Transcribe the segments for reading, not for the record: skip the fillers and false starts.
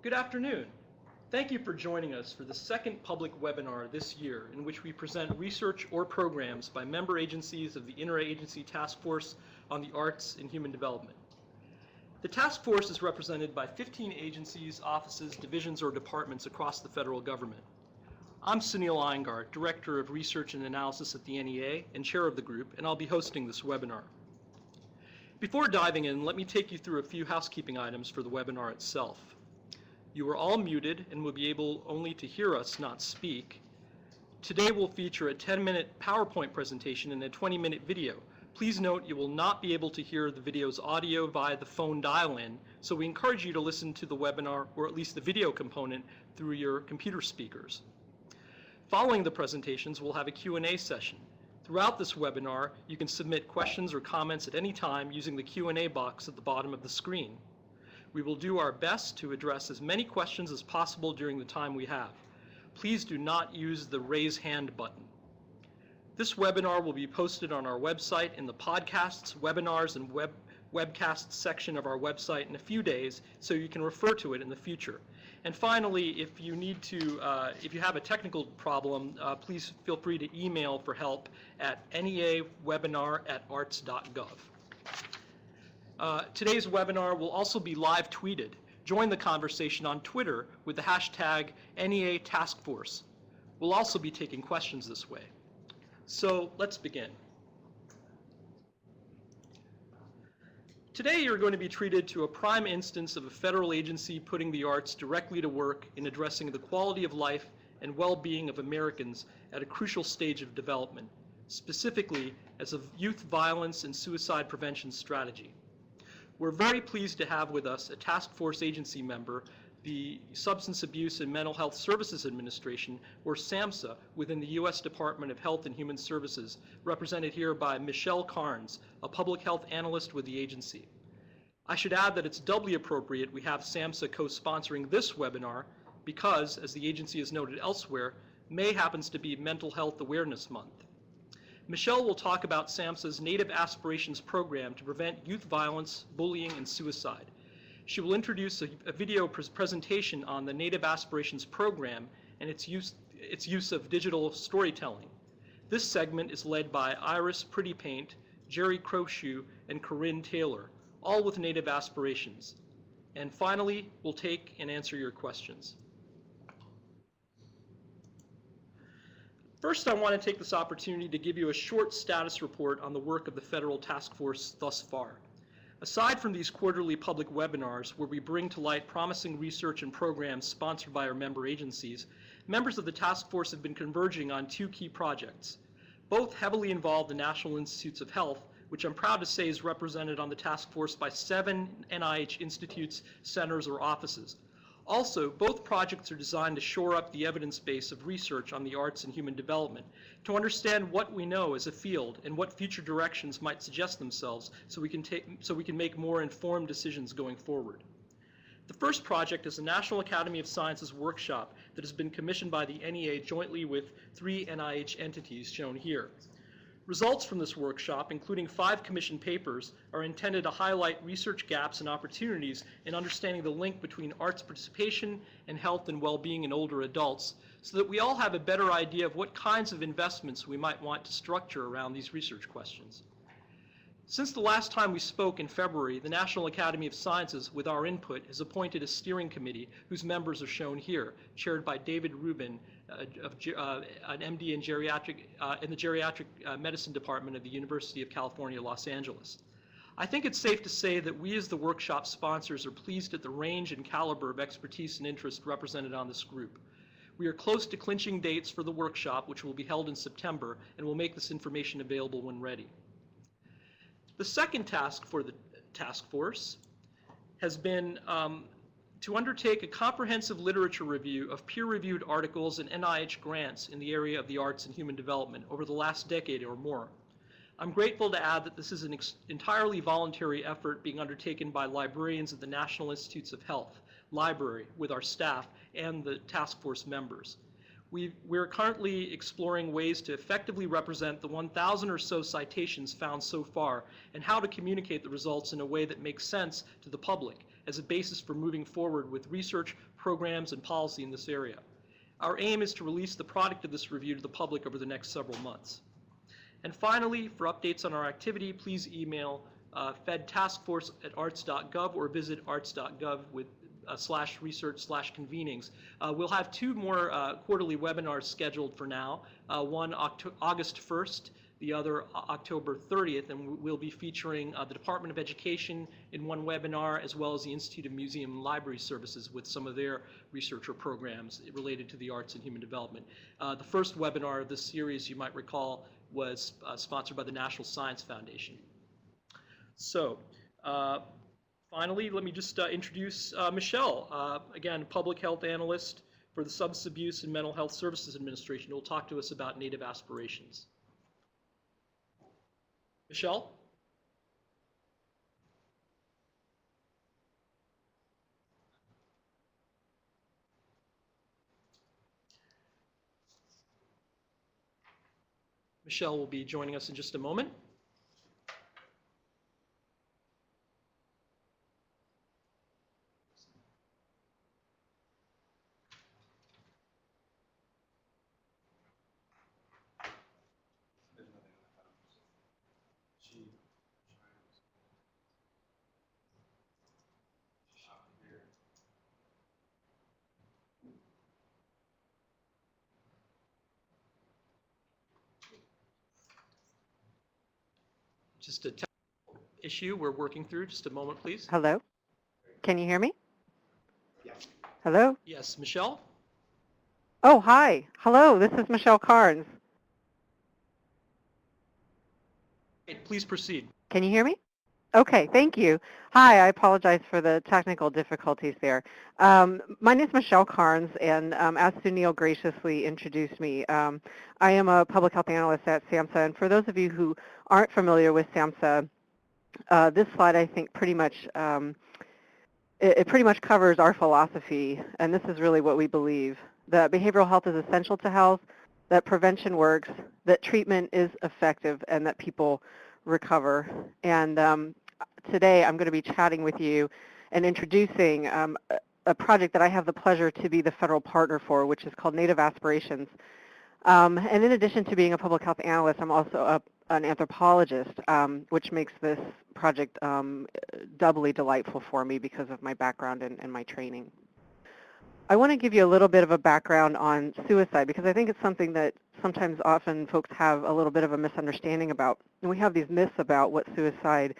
Good afternoon. Thank you for joining us for the second public webinar this year in which we present research or programs by member agencies of the Interagency Task Force on the Arts and Human Development. The task force is represented by 15 agencies, offices, divisions, or departments across the federal government. I'm Sunil Iyengar, Director of Research and Analysis at the NEA and Chair of the group, and I'll be hosting this webinar. Before diving in, let me take you through a few housekeeping items for the webinar itself. You are all muted and will be able only to hear us, not speak. Today will feature a 10-minute PowerPoint presentation and a 20-minute video. Please note you will not be able to hear the video's audio via the phone dial-in, so we encourage you to listen to the webinar, or at least the video component, through your computer speakers. Following the presentations, we'll have a Q&A session. Throughout this webinar, you can submit questions or comments at any time using the Q&A box at the bottom of the screen. We will do our best to address as many questions as possible during the time we have. Please do not use the raise hand button. This webinar will be posted on our website in the podcasts, webinars, and webcasts section of our website in a few days, so you can refer to it in the future. And finally, if you have a technical problem, please feel free to email for help at neawebinar@arts.gov. Today's webinar will also be live tweeted. Join the conversation on Twitter with the hashtag NEA Task Force. We'll also be taking questions this way. So let's begin. Today you're going to be treated to a prime instance of a federal agency putting the arts directly to work in addressing the quality of life and well-being of Americans at a crucial stage of development, specifically as a youth violence and suicide prevention strategy. We're very pleased to have with us a task force agency member, the Substance Abuse and Mental Health Services Administration, or SAMHSA, within the U.S. Department of Health and Human Services, represented here by Michelle Carnes, a public health analyst with the agency. I should add that it's doubly appropriate we have SAMHSA co-sponsoring this webinar because, as the agency has noted elsewhere, May happens to be Mental Health Awareness Month. Michelle will talk about SAMHSA's Native Aspirations program to prevent youth violence, bullying, and suicide. She will introduce a video presentation on the Native Aspirations program and its use of digital storytelling. This segment is led by Iris Prettypaint, Jerry Crowshoe, and Corinne Taylor, all with Native Aspirations. And finally, we'll take and answer your questions. First, I want to take this opportunity to give you a short status report on the work of the Federal Task Force thus far. Aside from these quarterly public webinars where we bring to light promising research and programs sponsored by our member agencies, members of the task force have been converging on two key projects. Both heavily involve the National Institutes of Health, which I'm proud to say is represented on the task force by 7 NIH institutes, centers, or offices. Also, both projects are designed to shore up the evidence base of research on the arts and human development, to understand what we know as a field and what future directions might suggest themselves so we can make more informed decisions going forward. The first project is the National Academy of Sciences workshop that has been commissioned by the NEA jointly with 3 NIH entities shown here. Results from this workshop, including 5 commissioned papers, are intended to highlight research gaps and opportunities in understanding the link between arts participation and health and well-being in older adults, so that we all have a better idea of what kinds of investments we might want to structure around these research questions. Since the last time we spoke in February, the National Academy of Sciences, with our input, has appointed a steering committee whose members are shown here, chaired by David Rubin, an MD in the Geriatric Medicine Department of the University of California, Los Angeles. I think it's safe to say that we as the workshop sponsors are pleased at the range and caliber of expertise and interest represented on this group. We are close to clinching dates for the workshop, which will be held in September, and will make this information available when ready. The second task for the task force has been to undertake a comprehensive literature review of peer-reviewed articles and NIH grants in the area of the arts and human development over the last decade or more. I'm grateful to add that this is an entirely voluntary effort being undertaken by librarians at the National Institutes of Health Library with our staff and the task force members. We're currently exploring ways to effectively represent the 1,000 or so citations found so far and how to communicate the results in a way that makes sense to the public, as a basis for moving forward with research, programs, and policy in this area. Our aim is to release the product of this review to the public over the next several months. And finally, for updates on our activity, please email fedtaskforce@arts.gov or visit arts.gov with /research/convenings. We'll have two more quarterly webinars scheduled for now, one August 1st, the other October 30th, and we'll be featuring the Department of Education in one webinar, as well as the Institute of Museum and Library Services with some of their research or programs related to the arts and human development. The first webinar of this series, you might recall, was sponsored by the National Science Foundation. So, finally, let me just introduce Michelle, again, public health analyst for the Substance Abuse and Mental Health Services Administration, who will talk to us about Native Aspirations. Michelle? Michelle will be joining us in just a moment. Just a technical issue we're working through. Just a moment, please. Hello? Can you hear me? Yes. Hello? Yes, Michelle? Oh, hi. Hello, this is Michelle Carnes. Please proceed. Can you hear me? Okay, thank you. Hi, I apologize for the technical difficulties there. My name is Michelle Carnes, and as Sunil graciously introduced me, I am a public health analyst at SAMHSA, and for those of you who aren't familiar with SAMHSA, this slide I think pretty much it pretty much covers our philosophy, and this is really what we believe, that behavioral health is essential to health, that prevention works, that treatment is effective, and that people recover. And today I'm going to be chatting with you and introducing a project that I have the pleasure to be the federal partner for, which is called Native Aspirations. And in addition to being a public health analyst, I'm also an anthropologist, which makes this project doubly delightful for me because of my background and my training. I want to give you a little bit of a background on suicide because I think it's something that sometimes often folks have a little bit of a misunderstanding about. And we have these myths about what suicide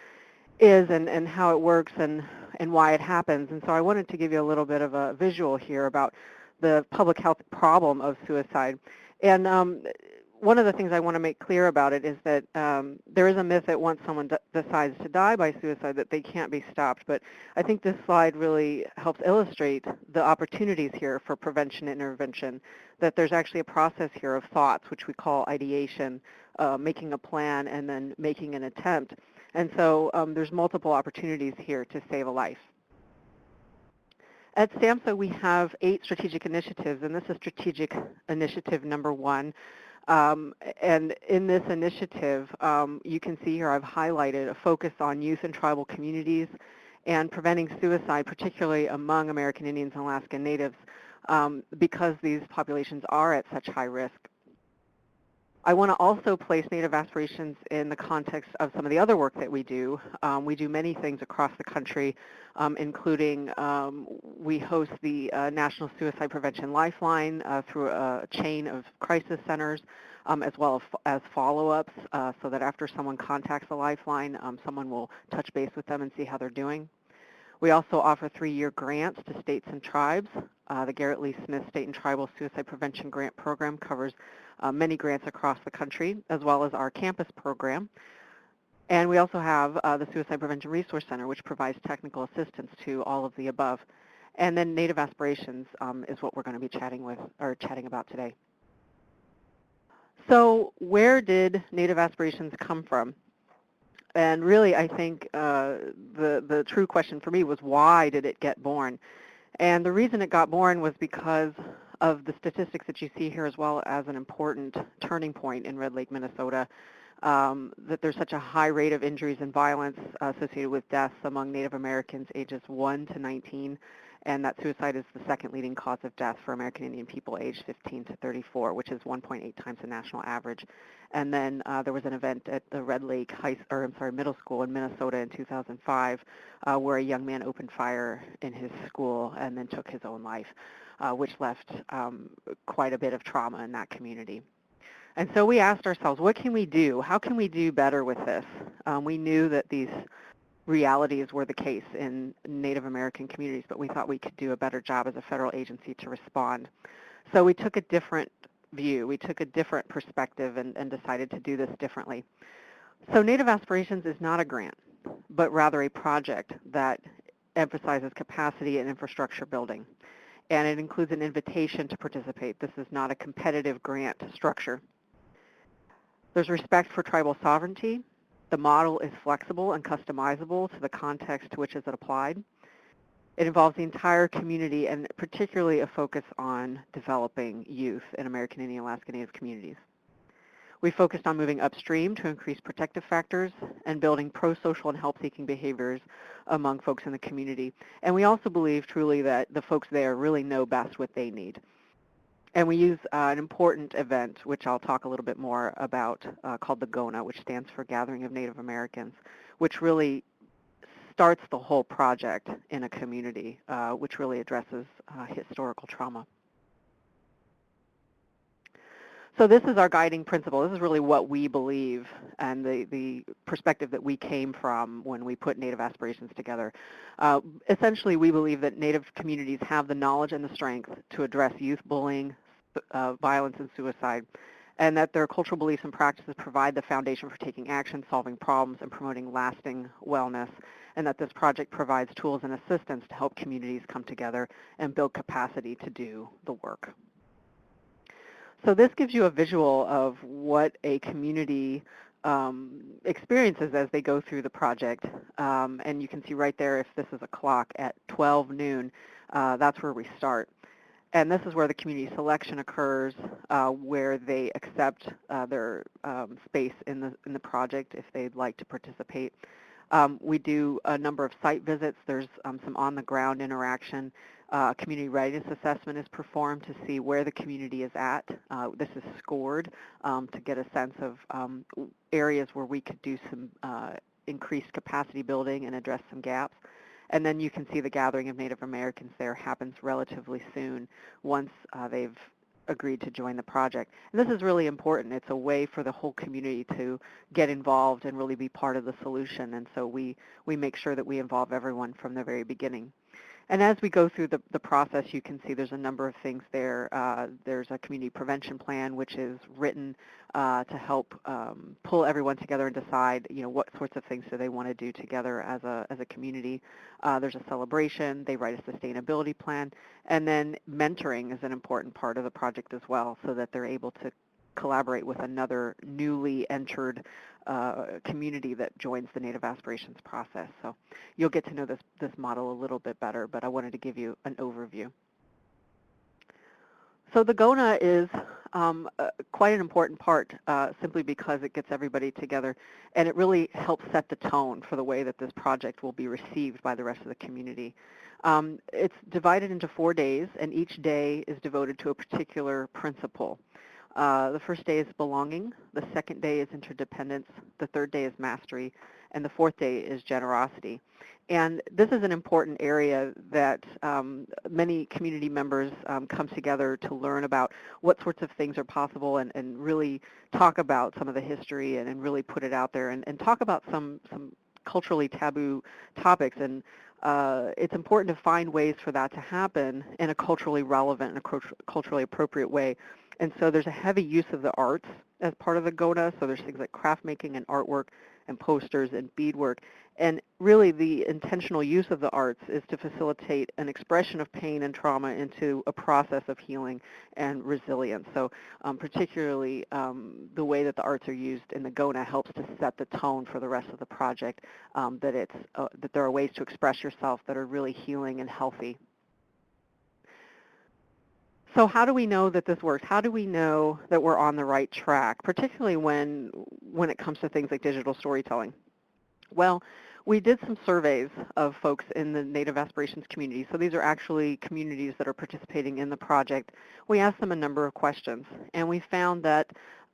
is and how it works and why it happens. And so I wanted to give you a little bit of a visual here about the public health problem of suicide. And one of the things I want to make clear about it is that there is a myth that once someone decides to die by suicide that they can't be stopped. But I think this slide really helps illustrate the opportunities here for prevention and intervention, that there's actually a process here of thoughts, which we call ideation, making a plan, and then making an attempt. And so there's multiple opportunities here to save a life. At SAMHSA, we have 8 strategic initiatives, and this is strategic initiative number 1. And in this initiative, you can see here I've highlighted a focus on youth and tribal communities and preventing suicide, particularly among American Indians and Alaskan Natives, because these populations are at such high risk. I want to also place Native Aspirations in the context of some of the other work that we do. We do many things across the country, including we host the National Suicide Prevention Lifeline through a chain of crisis centers, as well as follow-ups, so that after someone contacts the Lifeline, someone will touch base with them and see how they're doing. We also offer 3-year grants to states and tribes. The Garrett Lee Smith State and Tribal Suicide Prevention Grant Program covers many grants across the country, as well as our campus program. And we also have the Suicide Prevention Resource Center, which provides technical assistance to all of the above. And then Native Aspirations is what we're going to be chatting about today. So where did Native Aspirations come from? And really, I think the true question for me was, why did it get born? And the reason it got born was because of the statistics that you see here, as well as an important turning point in Red Lake, Minnesota. that there's such a high rate of injuries and violence associated with deaths among Native Americans ages 1 to 19, and that suicide is the second leading cause of death for American Indian people aged 15 to 34, which is 1.8 times the national average. And then there was an event at the Red Lake Middle School in Minnesota in 2005 where a young man opened fire in his school and then took his own life, which left quite a bit of trauma in that community. And so we asked ourselves, what can we do? How can we do better with this? We knew that these realities were the case in Native American communities, but we thought we could do a better job as a federal agency to respond. So we took a different view. We took a different perspective and decided to do this differently. So Native Aspirations is not a grant, but rather a project that emphasizes capacity and infrastructure building. And it includes an invitation to participate. This is not a competitive grant structure. There's respect for tribal sovereignty. The model is flexible and customizable to the context to which is it applied. It involves the entire community and particularly a focus on developing youth in American Indian Alaska Native communities. We focused on moving upstream to increase protective factors and building pro-social and help-seeking behaviors among folks in the community. And we also believe truly that the folks there really know best what they need. And we use an important event, which I'll talk a little bit more about, called the GONA, which stands for Gathering of Native Americans, which really starts the whole project in a community, which really addresses historical trauma. So this is our guiding principle. This is really what we believe and the perspective that we came from when we put Native Aspirations together. Essentially, we believe that Native communities have the knowledge and the strength to address youth bullying, violence, and suicide, and that their cultural beliefs and practices provide the foundation for taking action, solving problems, and promoting lasting wellness, and that this project provides tools and assistance to help communities come together and build capacity to do the work. So this gives you a visual of what a community experiences as they go through the project. And you can see right there, if this is a clock, at 12 noon, that's where we start. And this is where the community selection occurs, where they accept their space in the project if they'd like to participate. We do a number of site visits. There's some on-the-ground interaction. Community readiness assessment is performed to see where the community is at. This is scored to get a sense of areas where we could do some increased capacity building and address some gaps. And then you can see the gathering of Native Americans there happens relatively soon once they've agreed to join the project. And this is really important. It's a way for the whole community to get involved and really be part of the solution. And so we make sure that we involve everyone from the very beginning. And as we go through the process, you can see there's a number of things there. There's a community prevention plan, which is written to help pull everyone together and decide, what sorts of things do they want to do together as a community. There's a celebration. They write a sustainability plan. And then mentoring is an important part of the project as well, so that they're able to collaborate with another newly entered community that joins the Native Aspirations process. So you'll get to know this model a little bit better, but I wanted to give you an overview. So the GONA is quite an important part simply because it gets everybody together, and it really helps set the tone for the way that this project will be received by the rest of the community. It's divided into 4 days, and each day is devoted to a particular principle. The first day is belonging, the second day is interdependence, the third day is mastery, and the fourth day is generosity. And this is an important area that many community members come together to learn about what sorts of things are possible and really talk about some of the history and really put it out there and talk about some culturally taboo topics. And it's important to find ways for that to happen in a culturally relevant and a culturally appropriate way. And so there's a heavy use of the arts as part of the GONA. So there's things like craft making and artwork and posters and beadwork. And really the intentional use of the arts is to facilitate an expression of pain and trauma into a process of healing and resilience. So particularly the way that the arts are used in the GONA helps to set the tone for the rest of the project, that there are ways to express yourself that are really healing and healthy. So how do we know that this works? How do we know that we're on the right track, particularly when it comes to things like digital storytelling? Well, we did some surveys of folks in the Native Aspirations community. So these are actually communities that are participating in the project. We asked them a number of questions, and we found that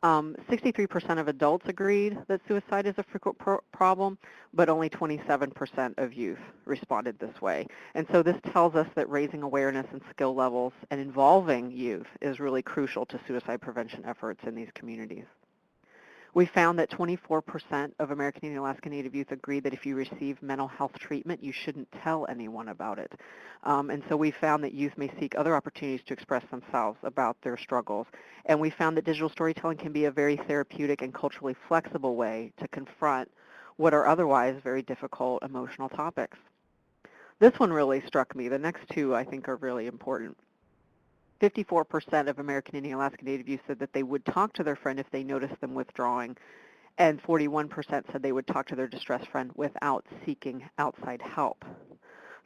63% of adults agreed that suicide is a frequent problem, but only 27% of youth responded this way. And so this tells us that raising awareness and skill levels and involving youth is really crucial to suicide prevention efforts in these communities. We found that 24% of American Indian Alaska Native youth agree that if you receive mental health treatment, you shouldn't tell anyone about it. And so we found that youth may seek other opportunities to express themselves about their struggles. And we found that digital storytelling can be a very therapeutic and culturally flexible way to confront what are otherwise very difficult emotional topics. This one really struck me. The next two I think are really important. 54% of American Indian Alaska Native youth said that they would talk to their friend if they noticed them withdrawing, and 41% said they would talk to their distressed friend without seeking outside help.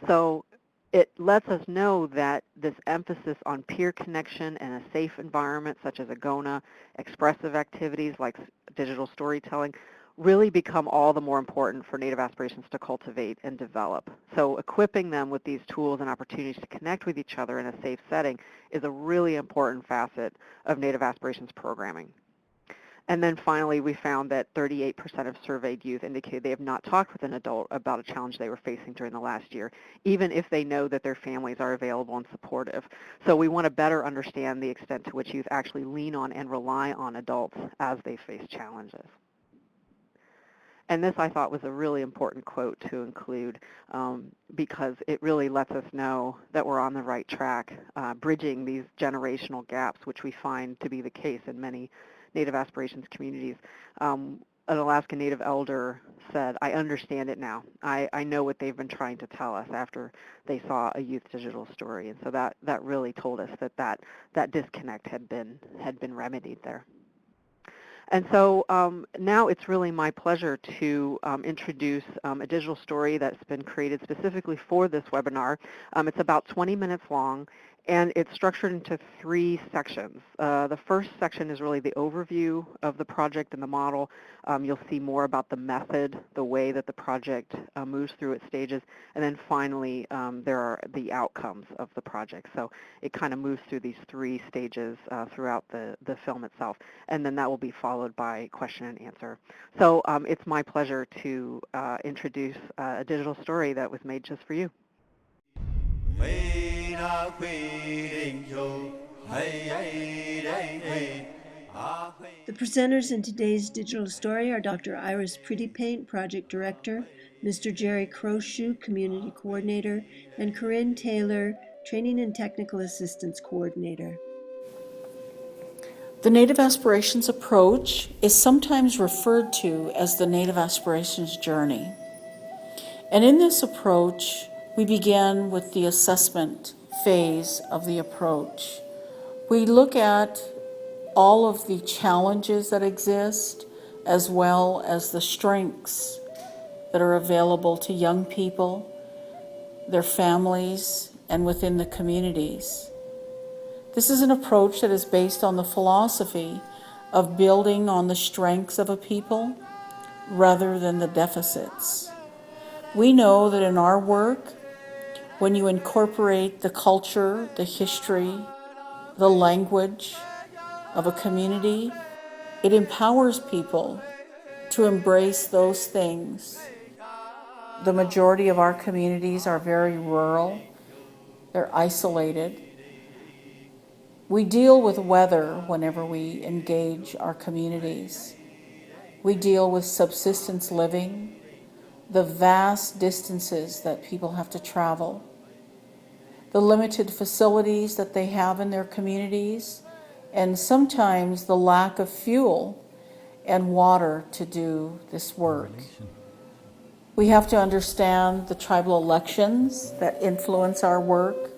So it lets us know that this emphasis on peer connection and a safe environment such as a GONA, expressive activities like digital storytelling, really become all the more important for Native Aspirations to cultivate and develop. So equipping them with these tools and opportunities to connect with each other in a safe setting is a really important facet of Native Aspirations programming. And then finally, we found that 38% of surveyed youth indicated they have not talked with an adult about a challenge they were facing during the last year, even if they know that their families are available and supportive. So we want to better understand the extent to which youth actually lean on and rely on adults as they face challenges. And this, I thought, was a really important quote to include because it really lets us know that we're on the right track, bridging these generational gaps, which we find to be the case in many Native Aspirations communities. An Alaska Native elder said, "I understand it now. I know what they've been trying to tell us," after they saw a youth digital story. And so that really told us that disconnect had been remedied there. And so now it's really my pleasure to introduce a digital story that's been created specifically for this webinar. It's about 20 minutes long, and it's structured into 3 sections. The first section is really the overview of the project and the model. You'll see more about the method, the way that the project moves through its stages, and then finally there are the outcomes of the project. So it kind of moves through these 3 stages throughout the film itself, and then that will be followed by question and answer. So it's my pleasure to introduce a digital story that was made just for you. The presenters in today's digital story are Dr. Iris Prettypaint, Project Director, Mr. Jerry Crowshoe, Community Coordinator, and Corinne Taylor, Training and Technical Assistance Coordinator. The Native Aspirations approach is sometimes referred to as the Native Aspirations journey. And in this approach, we begin with the assessment phase of the approach. We look at all of the challenges that exist, as well as the strengths that are available to young people, their families, and within the communities. This is an approach that is based on the philosophy of building on the strengths of a people rather than the deficits. We know that in our work, when you incorporate the culture, the history, the language of a community, it empowers people to embrace those things. The majority of our communities are very rural. They're isolated. We deal with weather whenever we engage our communities. We deal with subsistence living, the vast distances that people have to travel, the limited facilities that they have in their communities, and sometimes the lack of fuel and water to do this work. We have to understand the tribal elections that influence our work,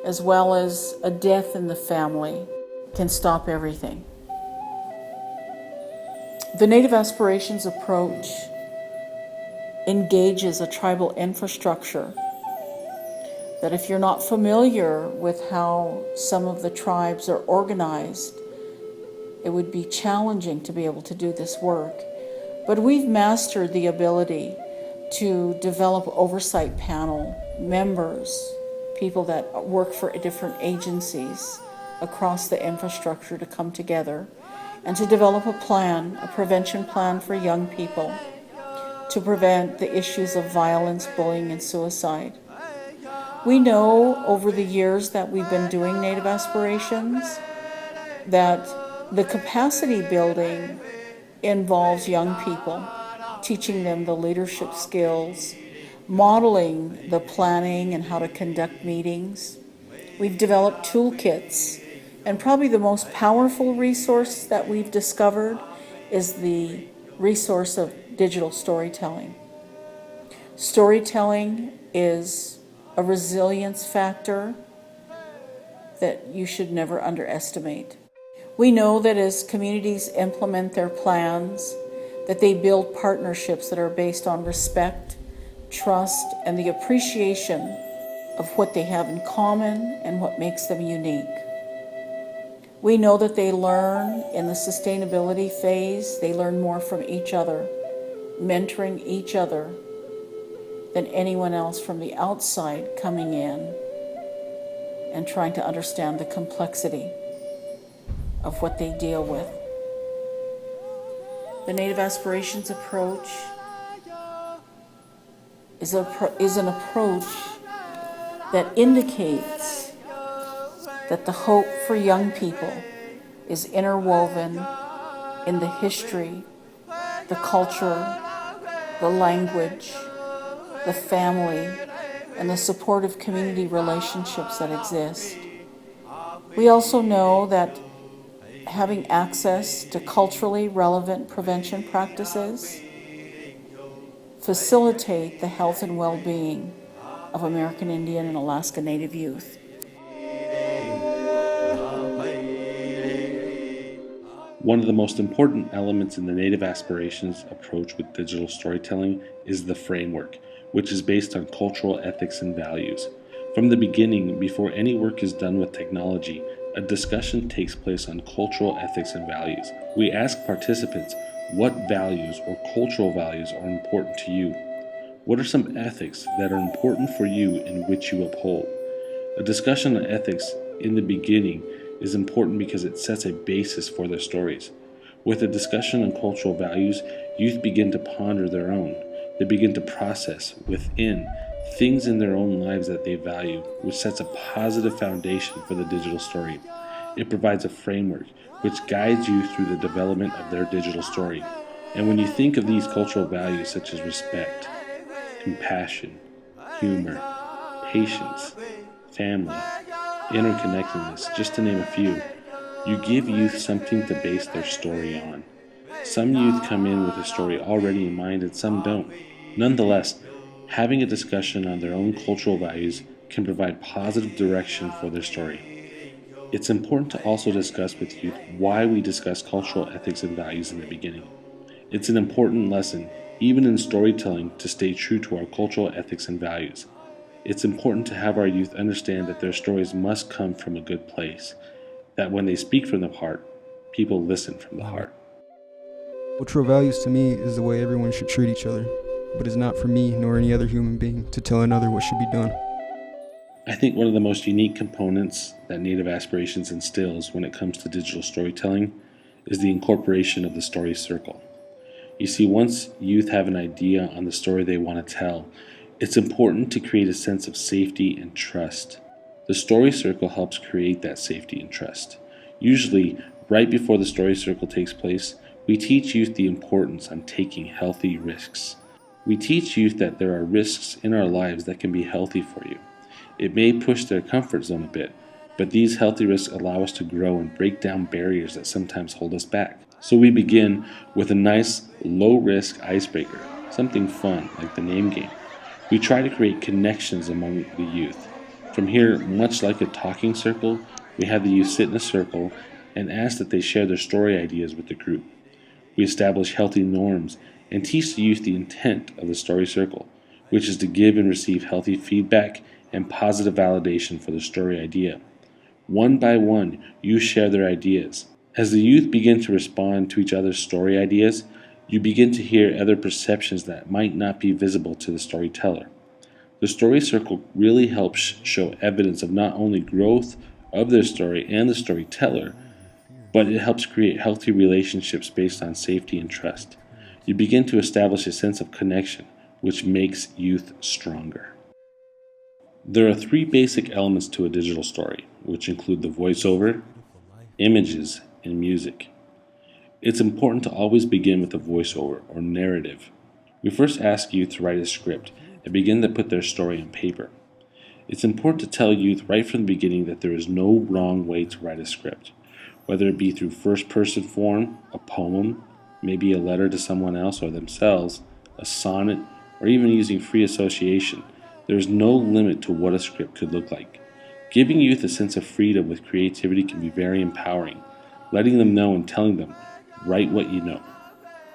as well as a death in the family can stop everything. The Native Aspirations approach engages a tribal infrastructure that if you're not familiar with how some of the tribes are organized, it would be challenging to be able to do this work. But we've mastered the ability to develop oversight panel members, people that work for different agencies across the infrastructure to come together and to develop a plan, a prevention plan for young people to prevent the issues of violence, bullying, and suicide. We know over the years that we've been doing Native Aspirations that the capacity building involves young people, teaching them the leadership skills, modeling the planning and how to conduct meetings. We've developed toolkits, and probably the most powerful resource that we've discovered is the resource of digital storytelling. Storytelling is a resilience factor that you should never underestimate. We know that as communities implement their plans, that they build partnerships that are based on respect, trust, and the appreciation of what they have in common and what makes them unique. We know that they learn in the sustainability phase, they learn more from each other, mentoring each other than anyone else from the outside coming in and trying to understand the complexity of what they deal with. The Native Aspirations approach is an approach that indicates that the hope for young people is interwoven in the history, the culture, the language, the family, and the supportive community relationships that exist. We also know that having access to culturally relevant prevention practices facilitate the health and well-being of American Indian and Alaska Native youth. One of the most important elements in the Native Aspirations approach with digital storytelling is the framework, which is based on cultural ethics and values. From the beginning, before any work is done with technology, a discussion takes place on cultural ethics and values. We ask participants what values or cultural values are important to you. What are some ethics that are important for you and which you uphold? A discussion on ethics in the beginning is important because it sets a basis for their stories. With a discussion on cultural values, youth begin to ponder their own. They begin to process within things in their own lives that they value, which sets a positive foundation for the digital story. It provides a framework which guides you through the development of their digital story. And when you think of these cultural values such as respect, compassion, humor, patience, family, interconnectedness, just to name a few, you give youth something to base their story on. Some youth come in with a story already in mind and some don't. Nonetheless, having a discussion on their own cultural values can provide positive direction for their story. It's important to also discuss with youth why we discuss cultural ethics and values in the beginning. It's an important lesson, even in storytelling, to stay true to our cultural ethics and values. It's important to have our youth understand that their stories must come from a good place, that when they speak from the heart, people listen from the heart. Cultural values to me is the way everyone should treat each other, but it's not for me nor any other human being to tell another what should be done. I think one of the most unique components that Native Aspirations instills when it comes to digital storytelling is the incorporation of the story circle. You see, once youth have an idea on the story they want to tell, it's important to create a sense of safety and trust. The story circle helps create that safety and trust. Usually, right before the story circle takes place, we teach youth the importance on taking healthy risks. We teach youth that there are risks in our lives that can be healthy for you. It may push their comfort zone a bit, but these healthy risks allow us to grow and break down barriers that sometimes hold us back. So we begin with a nice low-risk icebreaker, something fun like the name game. We try to create connections among the youth. From here, much like a talking circle, we have the youth sit in a circle and ask that they share their story ideas with the group. We establish healthy norms and teach the youth the intent of the story circle, which is to give and receive healthy feedback and positive validation for the story idea. One by one, youth share their ideas. As the youth begin to respond to each other's story ideas, you begin to hear other perceptions that might not be visible to the storyteller. The story circle really helps show evidence of not only growth of their story and the storyteller, but it helps create healthy relationships based on safety and trust. You begin to establish a sense of connection, which makes youth stronger. There are three basic elements to a digital story, which include the voiceover, images, and music. It's important to always begin with a voiceover or narrative. We first ask youth to write a script and begin to put their story on paper. It's important to tell youth right from the beginning that there is no wrong way to write a script, whether it be through first-person form, a poem, maybe a letter to someone else or themselves, a sonnet, or even using free association. There is no limit to what a script could look like. Giving youth a sense of freedom with creativity can be very empowering. Letting them know and telling them, write what you know,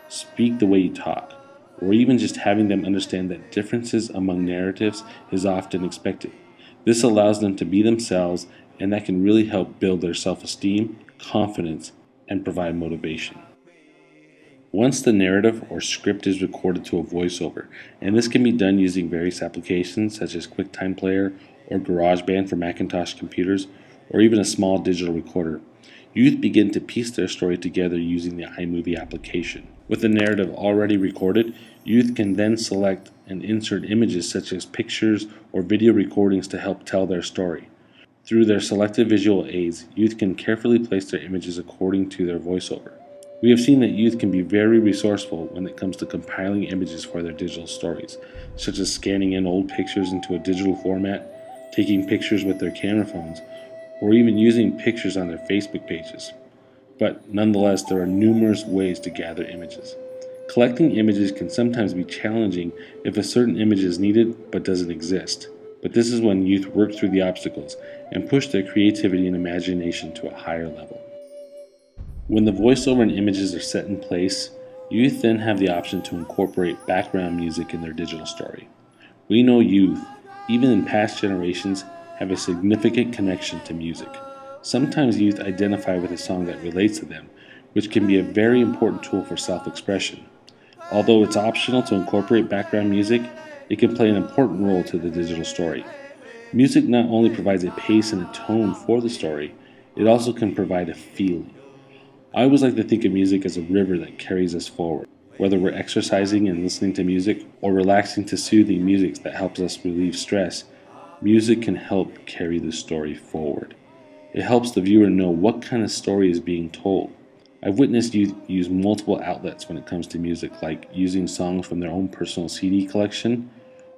speak the way you talk, or even just having them understand that differences among narratives is often expected. This allows them to be themselves, and that can really help build their self-esteem, confidence, and provide motivation. Once the narrative or script is recorded to a voiceover, and this can be done using various applications such as QuickTime Player or GarageBand for Macintosh computers, or even a small digital recorder, youth begin to piece their story together using the iMovie application. With the narrative already recorded, youth can then select and insert images such as pictures or video recordings to help tell their story. Through their selected visual aids, youth can carefully place their images according to their voiceover. We have seen that youth can be very resourceful when it comes to compiling images for their digital stories, such as scanning in old pictures into a digital format, taking pictures with their camera phones, or even using pictures on their Facebook pages. But nonetheless, there are numerous ways to gather images. Collecting images can sometimes be challenging if a certain image is needed but doesn't exist. But this is when youth work through the obstacles and push their creativity and imagination to a higher level. When the voiceover and images are set in place, youth then have the option to incorporate background music in their digital story. We know youth, even in past generations, have a significant connection to music. Sometimes youth identify with a song that relates to them, which can be a very important tool for self-expression. Although it's optional to incorporate background music, it can play an important role to the digital story. Music not only provides a pace and a tone for the story, it also can provide a feeling. I always like to think of music as a river that carries us forward. Whether we're exercising and listening to music or relaxing to soothing music that helps us relieve stress, music can help carry the story forward. It helps the viewer know what kind of story is being told. I've witnessed youth use multiple outlets when it comes to music, like using songs from their own personal CD collection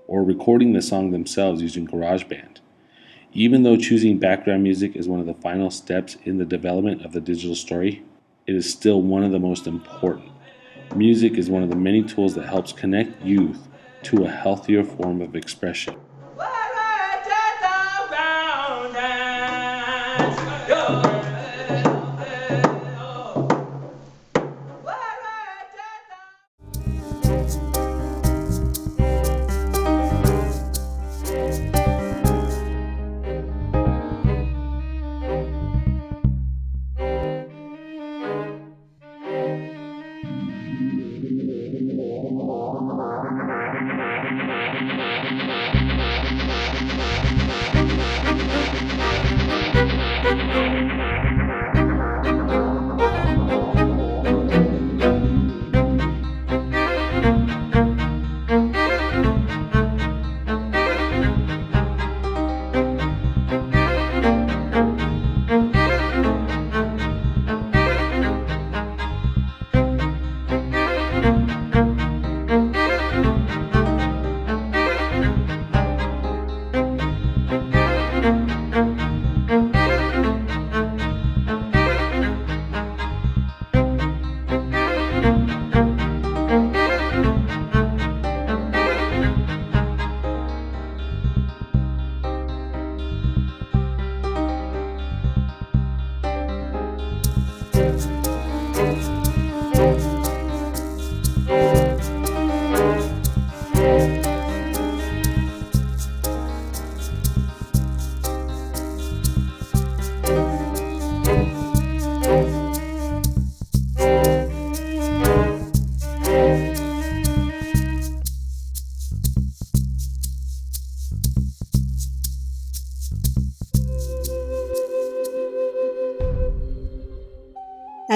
or recording the song themselves using GarageBand. Even though choosing background music is one of the final steps in the development of the digital story, it is still one of the most important. Music is one of the many tools that helps connect youth to a healthier form of expression.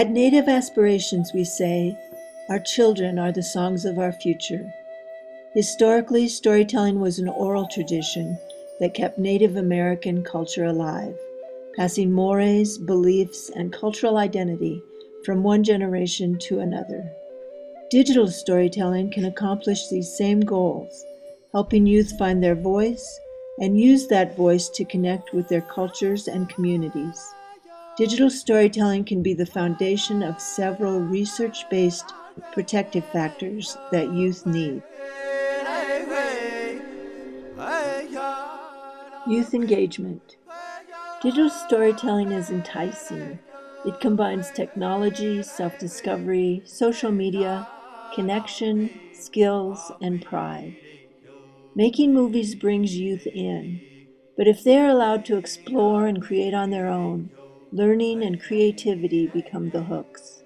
At Native Aspirations, we say, our children are the songs of our future. Historically, storytelling was an oral tradition that kept Native American culture alive, passing mores, beliefs, and cultural identity from one generation to another. Digital storytelling can accomplish these same goals, helping youth find their voice and use that voice to connect with their cultures and communities. Digital storytelling can be the foundation of several research-based protective factors that youth need. Youth engagement. Digital storytelling is enticing. It combines technology, self-discovery, social media, connection, skills, and pride. Making movies brings youth in, but if they are allowed to explore and create on their own, learning and creativity become the hooks.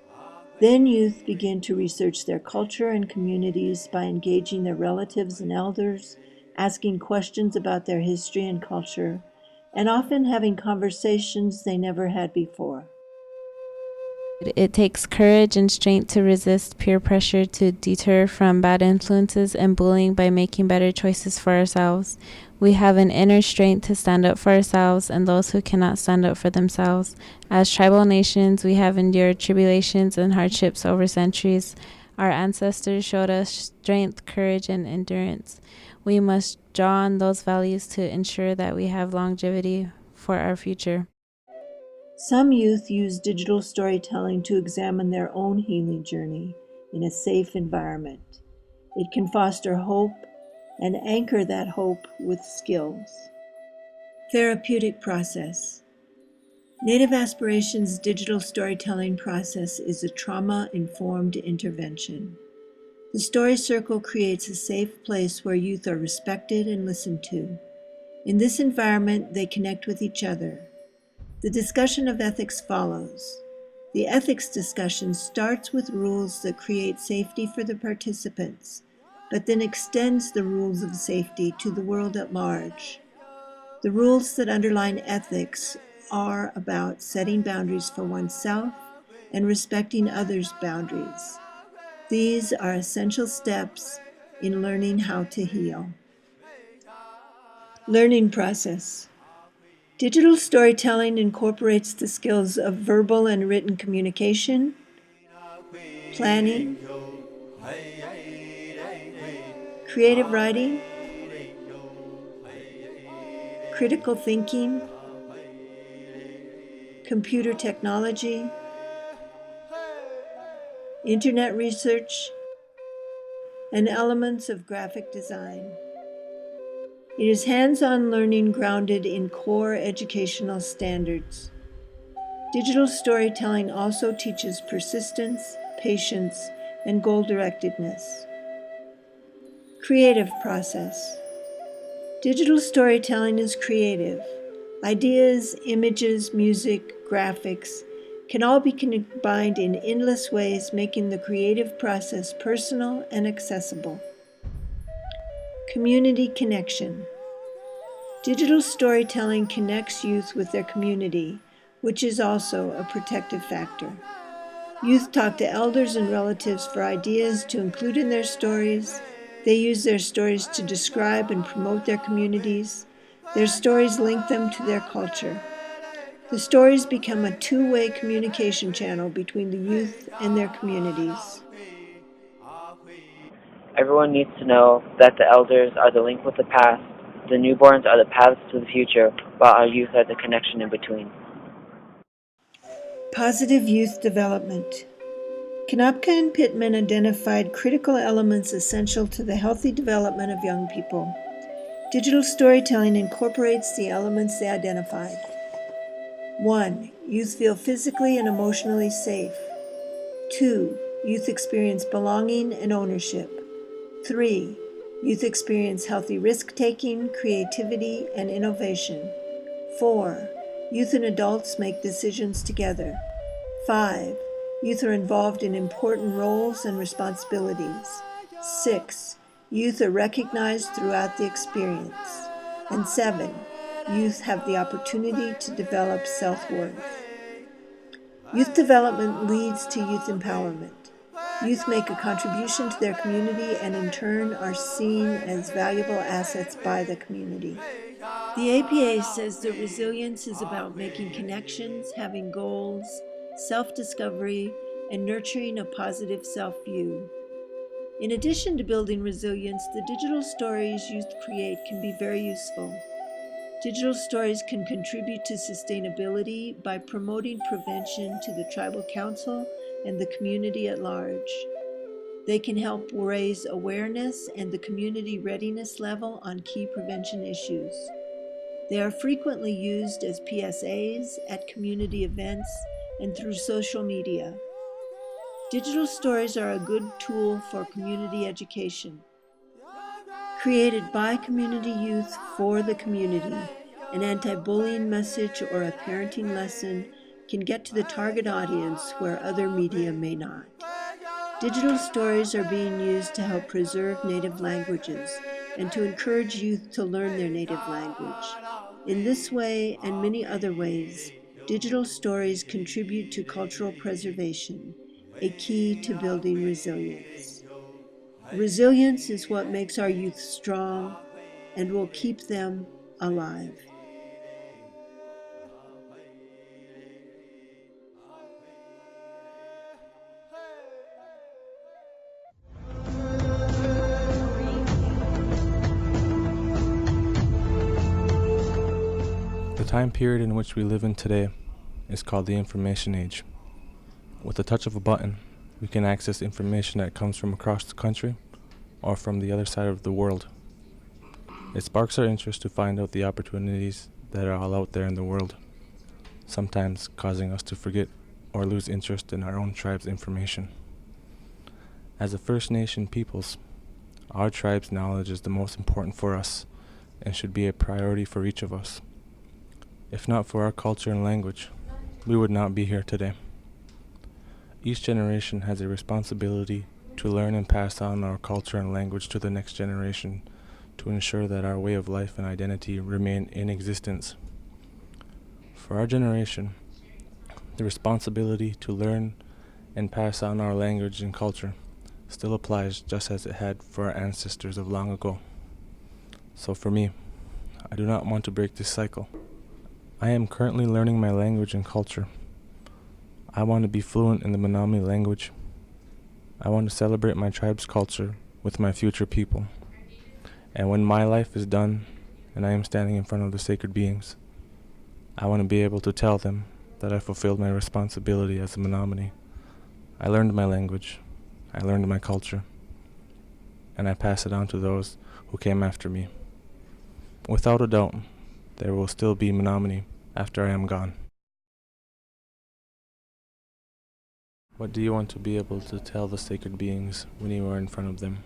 Then youth begin to research their culture and communities by engaging their relatives and elders, asking questions about their history and culture, and often having conversations they never had before. It takes courage and strength to resist peer pressure, to deter from bad influences and bullying by making better choices for ourselves. We have an inner strength to stand up for ourselves and those who cannot stand up for themselves. As tribal nations, we have endured tribulations and hardships over centuries. Our ancestors showed us strength, courage, and endurance. We must draw on those values to ensure that we have longevity for our future. Some youth use digital storytelling to examine their own healing journey in a safe environment. It can foster hope and anchor that hope with skills. Therapeutic process. Native Aspirations' digital storytelling process is a trauma-informed intervention. The Story Circle creates a safe place where youth are respected and listened to. In this environment, they connect with each other. The discussion of ethics follows. The ethics discussion starts with rules that create safety for the participants, but then extends the rules of safety to the world at large. The rules that underline ethics are about setting boundaries for oneself and respecting others' boundaries. These are essential steps in learning how to heal. Learning process. Digital storytelling incorporates the skills of verbal and written communication, planning, creative writing, critical thinking, computer technology, internet research, and elements of graphic design. It is hands-on learning grounded in core educational standards. Digital storytelling also teaches persistence, patience, and goal-directedness. Creative process. Digital storytelling is creative. Ideas, images, music, graphics can all be combined in endless ways, making the creative process personal and accessible. Community connection. Digital storytelling connects youth with their community, which is also a protective factor. Youth talk to elders and relatives for ideas to include in their stories. They use their stories to describe and promote their communities. Their stories link them to their culture. The stories become a two-way communication channel between the youth and their communities. Everyone needs to know that the elders are the link with the past, the newborns are the paths to the future, while our youth are the connection in between. Positive youth development. Konopka and Pittman identified critical elements essential to the healthy development of young people. Digital storytelling incorporates the elements they identified. 1. Youth feel physically and emotionally safe. 2. Youth experience belonging and ownership. 3. Youth experience healthy risk-taking, creativity, and innovation. 4. Youth and adults make decisions together. 5. Youth are involved in important roles and responsibilities. 6. Youth are recognized throughout the experience. And 7. Youth have the opportunity to develop self-worth. Youth development leads to youth empowerment. Youth make a contribution to their community and in turn are seen as valuable assets by the community. The APA says that resilience is about making connections, having goals, self-discovery, and nurturing a positive self-view. In addition to building resilience, the digital stories youth create can be very useful. Digital stories can contribute to sustainability by promoting prevention to the tribal council and the community at large. They can help raise awareness and the community readiness level on key prevention issues. They are frequently used as PSAs at community events and through social media. Digital stories are a good tool for community education. Created by community youth for the community, an anti-bullying message or a parenting lesson can get to the target audience where other media may not. Digital stories are being used to help preserve native languages and to encourage youth to learn their native language. In this way and many other ways, digital stories contribute to cultural preservation, a key to building resilience. Resilience is what makes our youth strong and will keep them alive. The time period in which we live in today is called the information age. With the touch of a button, we can access information that comes from across the country or from the other side of the world. It sparks our interest to find out the opportunities that are all out there in the world, sometimes causing us to forget or lose interest in our own tribe's information. As a First Nation peoples, our tribe's knowledge is the most important for us and should be a priority for each of us. If not for our culture and language, we would not be here today. Each generation has a responsibility to learn and pass on our culture and language to the next generation to ensure that our way of life and identity remain in existence. For our generation, the responsibility to learn and pass on our language and culture still applies just as it had for our ancestors of long ago. So for me, I do not want to break this cycle. I am currently learning my language and culture. I want to be fluent in the Menominee language. I want to celebrate my tribe's culture with my future people. And when my life is done and I am standing in front of the sacred beings, I want to be able to tell them that I fulfilled my responsibility as a Menominee. I learned my language, I learned my culture, and I pass it on to those who came after me. Without a doubt, there will still be Menominee after I am gone. What do you want to be able to tell the sacred beings when you are in front of them?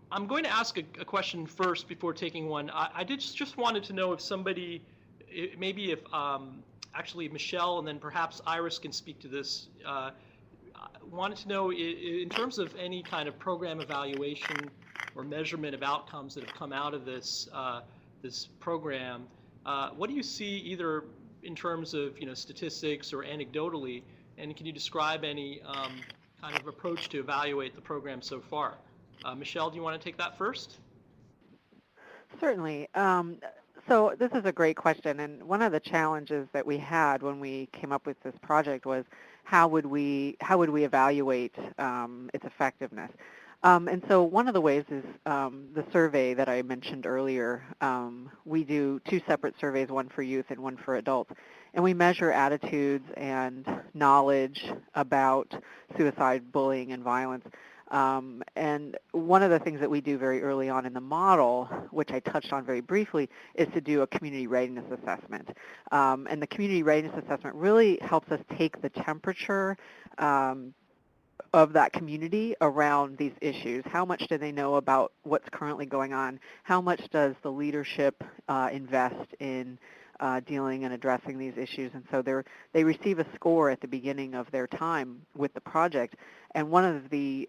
I'm going to ask a question first before taking one. I just wanted to know if somebody, maybe if actually Michelle and then perhaps Iris can speak to this. Wanted to know in terms of any kind of program evaluation or measurement of outcomes that have come out of this this program. What do you see either in terms of statistics or anecdotally, and can you describe any kind of approach to evaluate the program so far? Michelle, do you want to take that first? Certainly. So this is a great question, and one of the challenges that we had when we came up with this project was how would we evaluate its effectiveness? And so one of the ways is the survey that I mentioned earlier. We do two separate surveys, one for youth and one for adults, and we measure attitudes and knowledge about suicide, bullying, and violence. And one of the things that we do very early on in the model, which I touched on very briefly, is to do a community readiness assessment. And the community readiness assessment really helps us take the temperature of that community around these issues. How much do they know about what's currently going on? How much does the leadership invest in dealing and addressing these issues. And so they receive a score at the beginning of their time with the project. And one of the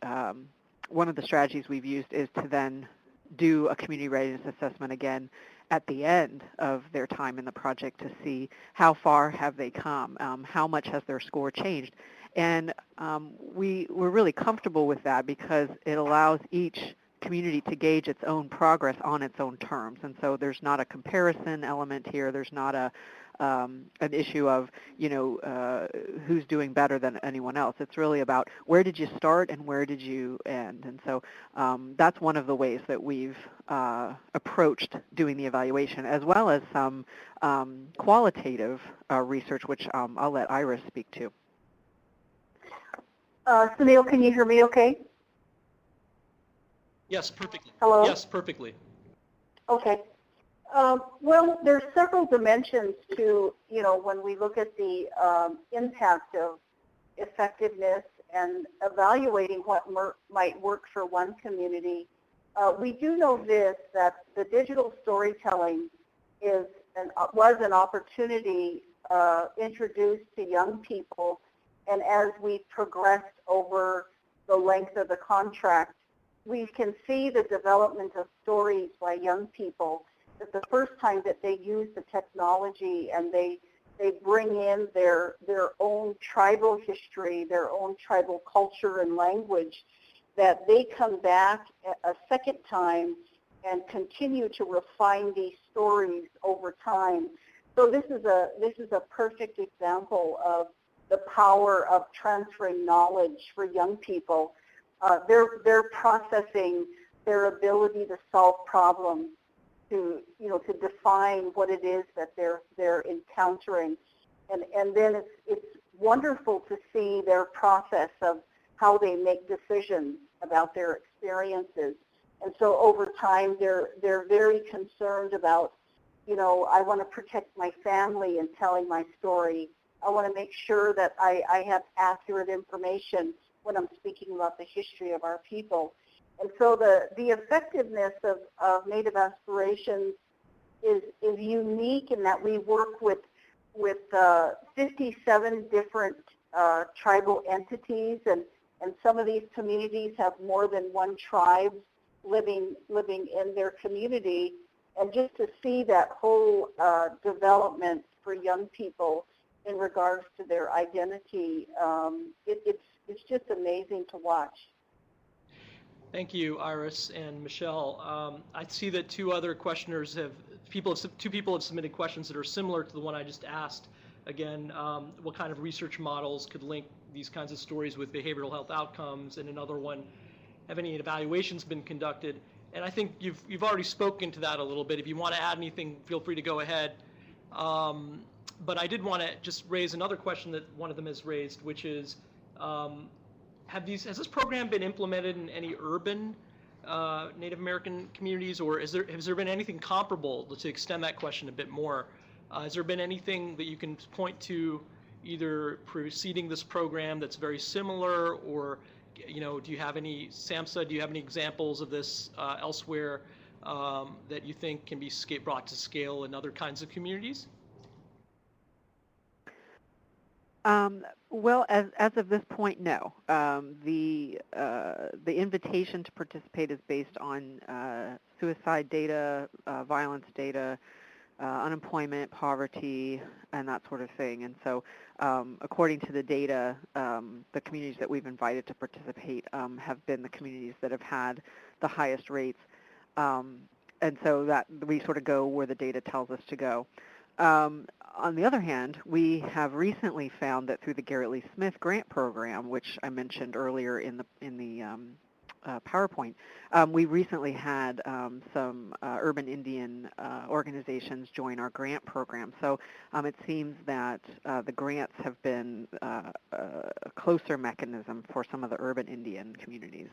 strategies we've used is to then do a community readiness assessment again at the end of their time in the project to see how far have they come, how much has their score changed. And we're really comfortable with that because it allows each community to gauge its own progress on its own terms. And so there's not a comparison element here. There's not an issue of, who's doing better than anyone else. It's really about where did you start and where did you end. And so that's one of the ways that we've approached doing the evaluation, as well as some qualitative research, which I'll let Iris speak to. Sunil, can you hear me okay? Yes, perfectly. Hello? Yes, perfectly. Okay. Well, there's several dimensions to, when we look at the impact of effectiveness and evaluating what might work for one community. We do know this, that the digital storytelling was an opportunity introduced to young people, and as we progressed over the length of the contract, we can see the development of stories by young people, that the first time that they use the technology and they bring in their own tribal history, their own tribal culture and language, that they come back a second time and continue to refine these stories over time. So this is a perfect example of the power of transferring knowledge for young people. They're processing their ability to solve problems, to define what it is that they're encountering, and then it's wonderful to see their process of how they make decisions about their experiences. And so over time, they're very concerned about, I want to protect my family in telling my story. I want to make sure that I have accurate information when I'm speaking about the history of our people. And so the effectiveness of Native Aspirations is unique in that we work with 57 different tribal entities, and some of these communities have more than one tribe living in their community. And just to see that whole development for young people in regards to their identity, it's just amazing to watch. Thank you, Iris and Michelle. I see that two people have submitted questions that are similar to the one I just asked. Again, what kind of research models could link these kinds of stories with behavioral health outcomes? And another one, have any evaluations been conducted? And I think you've already spoken to that a little bit. If you want to add anything, feel free to go ahead. But I did want to just raise another question that one of them has raised, which is, has this program been implemented in any urban Native American communities, or has there been anything comparable? To extend that question a bit more, has there been anything that you can point to, either preceding this program that's very similar, or do you have any, SAMHSA, do you have any examples of this elsewhere that you think can be brought to scale in other kinds of communities? Well, as of this point, no. The invitation to participate is based on suicide data, violence data, unemployment, poverty, and that sort of thing. And so, according to the data, the communities that we've invited to participate have been the communities that have had the highest rates. And so that we sort of go where the data tells us to go. On the other hand, we have recently found that through the Garrett Lee Smith grant program, which I mentioned earlier in the PowerPoint, we recently had some urban Indian organizations join our grant program. So it seems that the grants have been a closer mechanism for some of the urban Indian communities.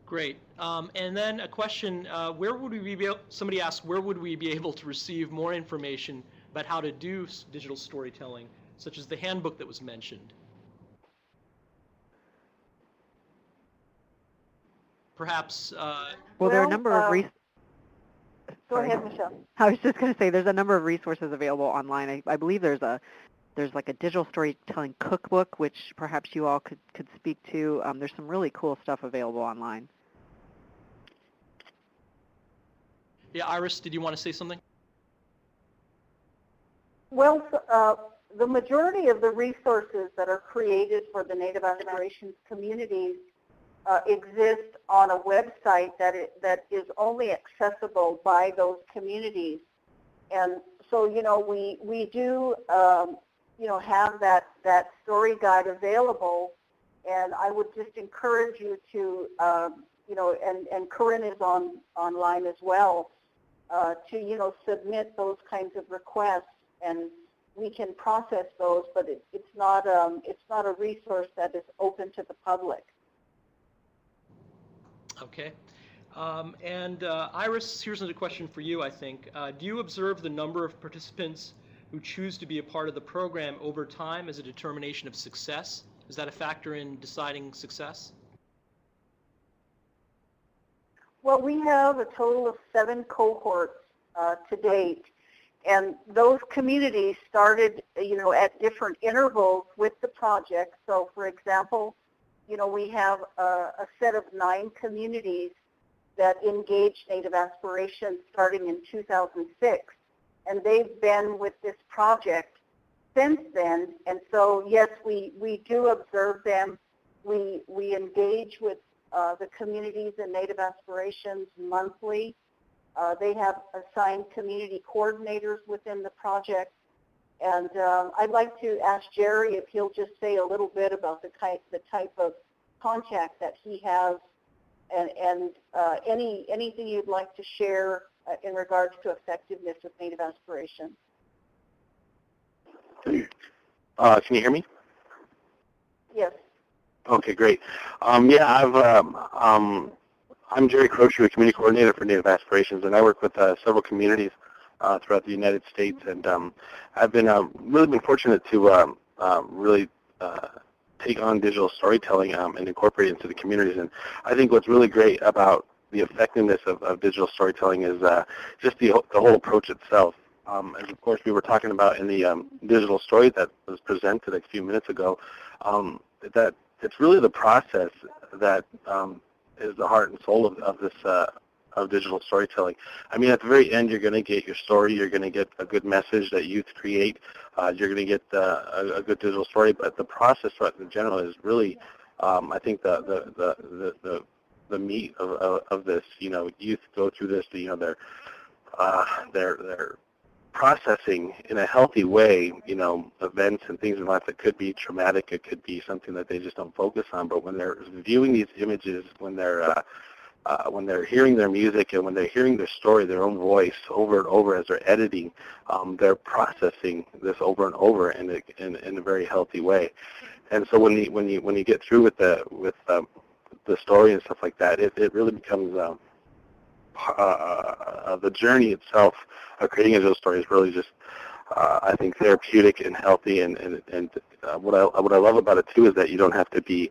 Great. And then a question, somebody asked, where would we be able to receive more information about how to do digital storytelling, such as the handbook that was mentioned? Perhaps... well, there are a number of Go ahead, Michelle. I was just going to say there's a number of resources available online. I believe there's like a digital storytelling cookbook, which perhaps you all could speak to. There's some really cool stuff available online. Yeah, Iris, did you want to say something? Well, the majority of the resources that are created for the Native Aspirations communities exist on a website that is only accessible by those communities. And so, we do, have that story guide available. And I would just encourage you to, and Corinne is online as well, to, submit those kinds of requests, and we can process those, but it's not a resource that is open to the public. Okay. Iris, here's another question for you, I think. Do you observe the number of participants who choose to be a part of the program over time as a determination of success? Is that a factor in deciding success? Well, we have a total of 7 cohorts to date, and those communities started, at different intervals with the project. So, for example, we have a set of 9 communities that engaged Native Aspirations starting in 2006, and they've been with this project since then. And so, yes, we do observe them. We engage with the communities and Native Aspirations monthly. They have assigned community coordinators within the project. And I'd like to ask Jerry if he'll just say a little bit about the type of contact that he has, and anything you'd like to share in regards to effectiveness with Native Aspirations. Can you hear me? Yes. Okay, great. I'm Jerry Croshu, a community coordinator for Native Aspirations, and I work with several communities throughout the United States. And I've been really been fortunate to really take on digital storytelling and incorporate it into the communities. And I think what's really great about the effectiveness of digital storytelling is just the whole approach itself. As of course we were talking about in the digital story that was presented a few minutes ago, that it's really the process that is the heart and soul of this of digital storytelling. I mean, at the very end, you're going to get your story. You're going to get a good message that youth create. You're going to get a good digital story. But the process in general is really, I think, the meat of this. Youth go through this. They're processing in a healthy way, events and things in life that could be traumatic. It could be something that they just don't focus on. But when they're viewing these images, when they're hearing their music, and when they're hearing their story, their own voice over and over as they're editing, they're processing this over and over in a very healthy way. And so when you get through with the story and stuff like that, it really becomes the journey itself of creating a digital story is really just, I think, therapeutic and healthy. And what I love about it too is that you don't have to be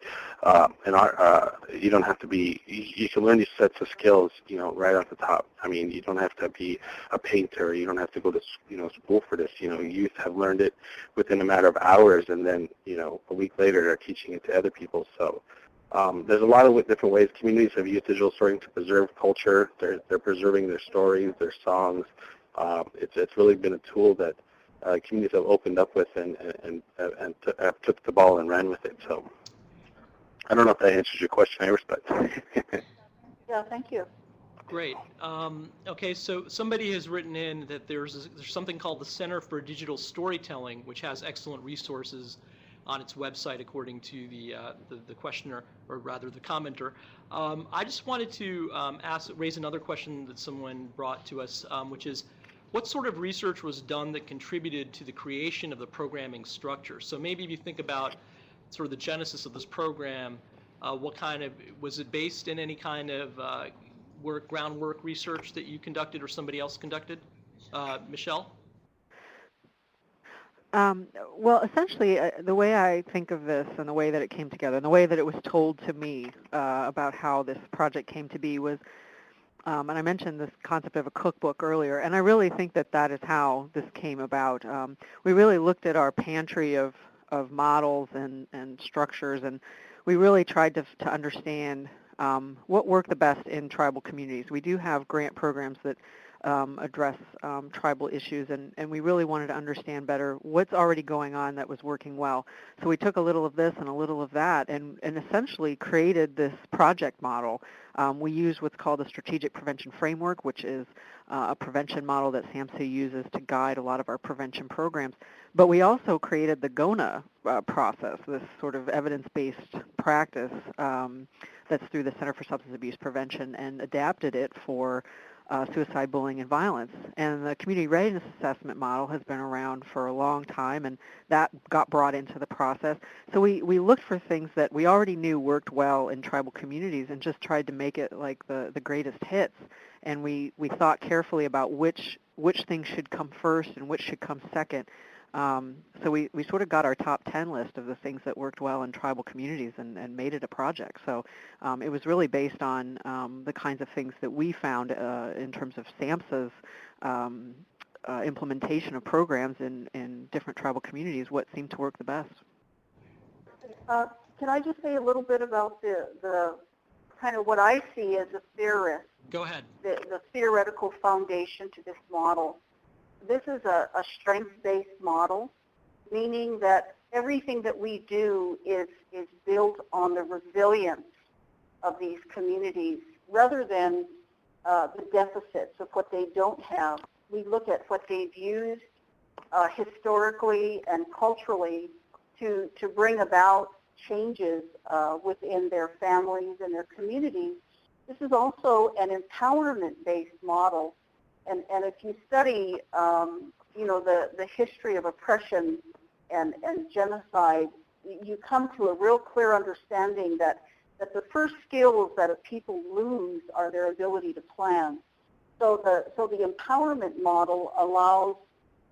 you don't have to be. You can learn these sets of skills, right off the top. I mean, you don't have to be a painter. You don't have to go to school for this. Youth have learned it within a matter of hours, and then a week later they're teaching it to other people. So. There's a lot of different ways communities have used digital storytelling to preserve culture. They're preserving their stories, their songs. It's really been a tool that communities have opened up with and took the ball and ran with it. So I don't know if that answers your question, Iris, but yeah, thank you. Great. Okay, so somebody has written in that there's something called the Center for Digital Storytelling, which has excellent resources on its website, according to the questioner, or rather the commenter. I just wanted to raise another question that someone brought to us, which is, what sort of research was done that contributed to the creation of the programming structure? So maybe if you think about sort of the genesis of this program, was it based in any kind of groundwork research that you conducted or somebody else conducted? Michelle? Well, essentially, the way I think of this and the way that it came together and the way that it was told to me about how this project came to be was And I mentioned this concept of a cookbook earlier, and I really think that that is how this came about. We really looked at our pantry of models and structures, and we really tried to understand what worked the best in tribal communities. We do have grant programs that address tribal issues, and we really wanted to understand better what's already going on that was working well. So we took a little of this and a little of that and essentially created this project model. We use what's called a strategic prevention framework, which is a prevention model that SAMHSA uses to guide a lot of our prevention programs. But we also created the GONA process, this sort of evidence-based practice that's through the Center for Substance Abuse Prevention, and adapted it for suicide, bullying, and violence. And the community readiness assessment model has been around for a long time, and that got brought into the process. So we looked for things that we already knew worked well in tribal communities and just tried to make it like the greatest hits. And we thought carefully about which things should come first and which should come second. So we sort of got our top 10 list of the things that worked well in tribal communities and made it a project. So it was really based on the kinds of things that we found in terms of SAMHSA's implementation of programs in different tribal communities, what seemed to work the best. Can I just say a little bit about the kind of what I see as a theorist? Go ahead. The theoretical foundation to this model. This is a strengths-based model, meaning that everything that we do is built on the resilience of these communities rather than the deficits of what they don't have. We look at what they've used historically and culturally to bring about changes within their families and their communities. This is also an empowerment-based model. And if you study, the history of oppression and genocide, you come to a real clear understanding that the first skills that a people lose are their ability to plan. So the empowerment model allows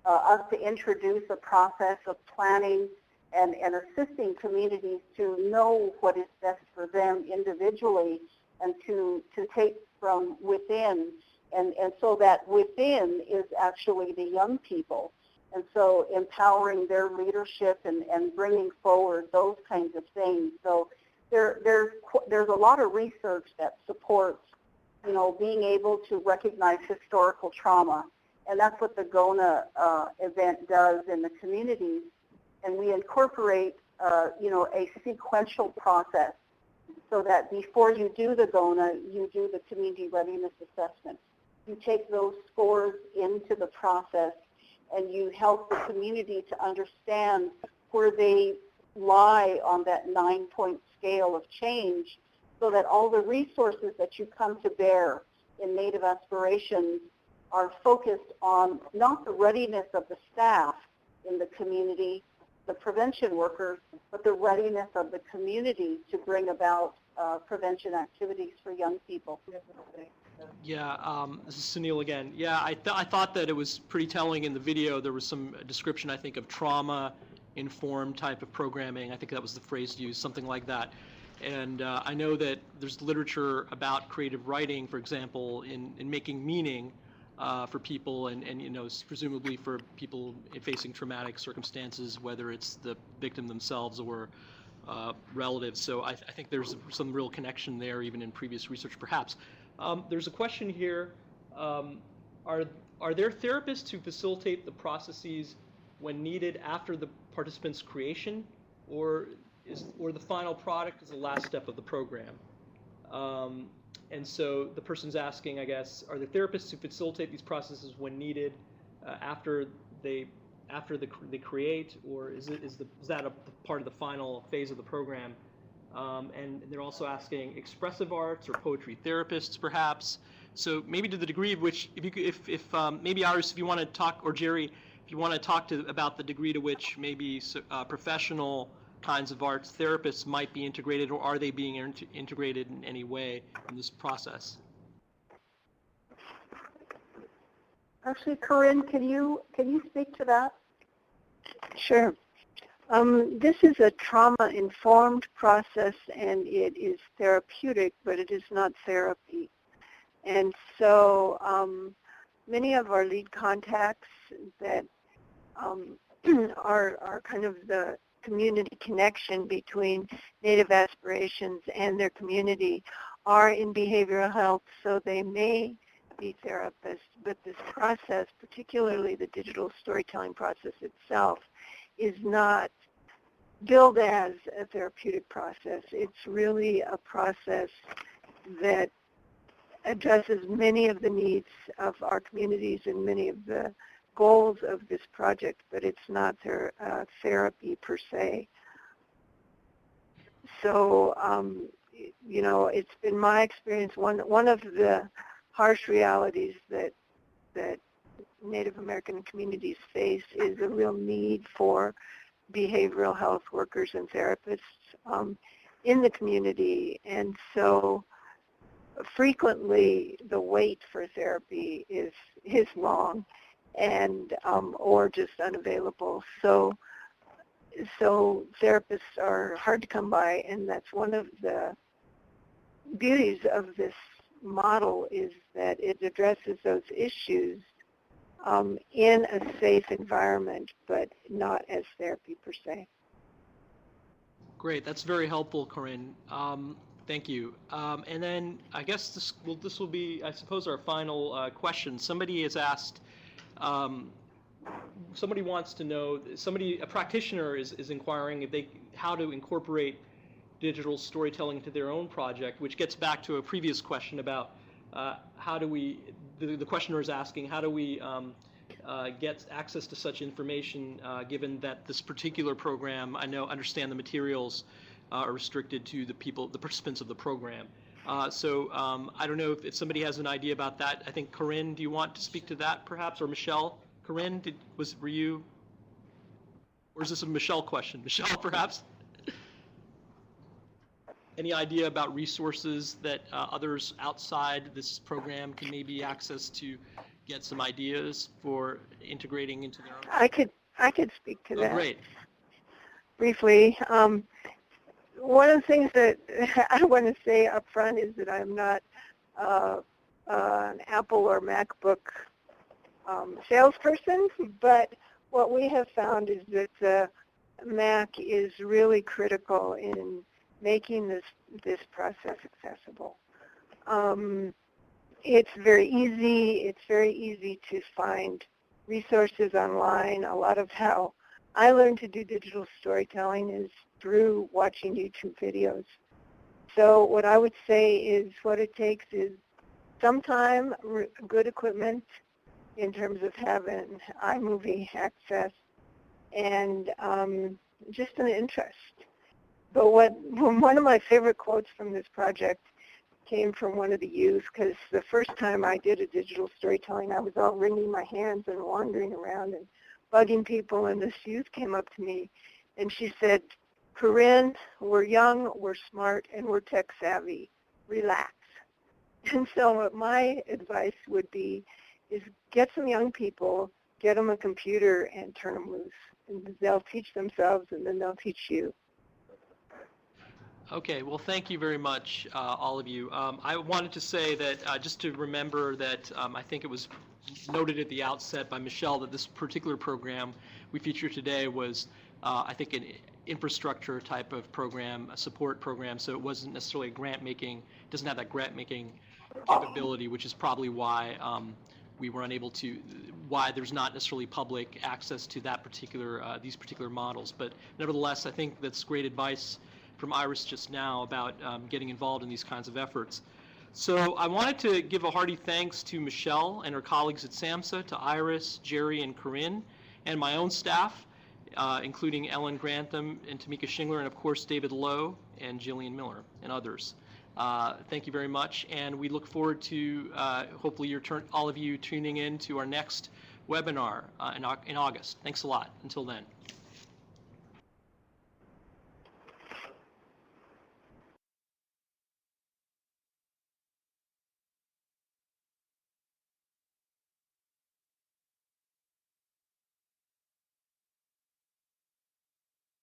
us to introduce a process of planning and assisting communities to know what is best for them individually and to take from within. And so that within is actually the young people. And so empowering their leadership and bringing forward those kinds of things. So there's a lot of research that supports, being able to recognize historical trauma. And that's what the GONA event does in the communities. And we incorporate, a sequential process so that before you do the GONA, you do the community readiness assessment. You take those scores into the process and you help the community to understand where they lie on that 9-point scale of change so that all the resources that you come to bear in Native Aspirations are focused on not the readiness of the staff in the community, the prevention workers, but the readiness of the community to bring about prevention activities for young people. Yeah, this is Sunil again. Yeah, I thought that it was pretty telling in the video. There was some description, I think, of trauma-informed type of programming. I think that was the phrase used, something like that. And I know that there's literature about creative writing, for example, in making meaning for people and presumably for people facing traumatic circumstances, whether it's the victim themselves or relatives. So I think there's some real connection there, even in previous research, perhaps. There's a question here. Are there therapists who facilitate the processes when needed after the participant's creation, or the final product is the last step of the program? And so the person's asking, I guess, are there therapists who facilitate these processes when needed after they create, or is that a part of the final phase of the program? And they're also asking expressive arts or poetry therapists, perhaps. So maybe to the degree of which, if maybe Iris, if you want to talk, or Jerry, if you want to talk about the degree to which maybe professional kinds of arts therapists might be integrated, or are they being integrated in any way in this process? Actually, Corinne, can you speak to that? Sure. This is a trauma-informed process, and it is therapeutic, but it is not therapy. And so many of our lead contacts that are kind of the community connection between Native Aspirations and their community are in behavioral health, so they may be therapists, but this process, particularly the digital storytelling process itself, is not billed as a therapeutic process. It's really a process that addresses many of the needs of our communities and many of the goals of this project, but it's not therapy per se. So, you know, it's been my experience, one of the harsh realities that Native American communities face is a real need for behavioral health workers and therapists in the community. And so frequently the wait for therapy is long and or just unavailable. So therapists are hard to come by, and that's one of the beauties of this model, is that it addresses those issues in a safe environment, but not as therapy per se. Great, that's very helpful, Corinne. Thank you. And then I guess this will be, I suppose, our final question. Somebody has asked, somebody wants to know, a practitioner is inquiring if how to incorporate digital storytelling into their own project, which gets back to a previous question about how do we, the questioner is asking, how do we get access to such information given that this particular program, understand the materials are restricted to the participants of the program. So I don't know if somebody has an idea about that. I think Corinne, do you want to speak to that perhaps, or Michelle? Corinne, were you, or is this a Michelle question? Michelle, perhaps? Any idea about resources that others outside this program can maybe access to get some ideas for integrating into their own? I could speak to that. Great. Briefly. One of the things that I want to say up front is that I'm not an Apple or MacBook salesperson, but what we have found is that the Mac is really critical in making this process accessible. It's very easy. It's very easy to find resources online. A lot of how I learned to do digital storytelling is through watching YouTube videos. So what I would say is what it takes is sometime good equipment in terms of having iMovie access and just an interest. But one of my favorite quotes from this project came from one of the youth, because the first time I did a digital storytelling, I was all wringing my hands and wandering around and bugging people, and this youth came up to me and she said, "Corinne, we're young, we're smart, and we're tech savvy. Relax." And so what my advice would be is get some young people, get them a computer and turn them loose. And they'll teach themselves and then they'll teach you. Okay, well, thank you very much, all of you. I wanted to say that just to remember that I think it was noted at the outset by Michelle that this particular program we featured today was, I think, an infrastructure type of program, a support program, so it wasn't necessarily doesn't have that grant-making capability, which is probably why we were unable to, why there's not necessarily public access to that particular, these particular models. But nevertheless, I think that's great advice from Iris just now about getting involved in these kinds of efforts. So I wanted to give a hearty thanks to Michelle and her colleagues at SAMHSA, to Iris, Jerry, and Corinne, and my own staff, including Ellen Grantham and Tamika Shingler, and of course David Lowe and Jillian Miller and others. Thank you very much, and we look forward to hopefully all of you tuning in to our next webinar in August. Thanks a lot. Until then.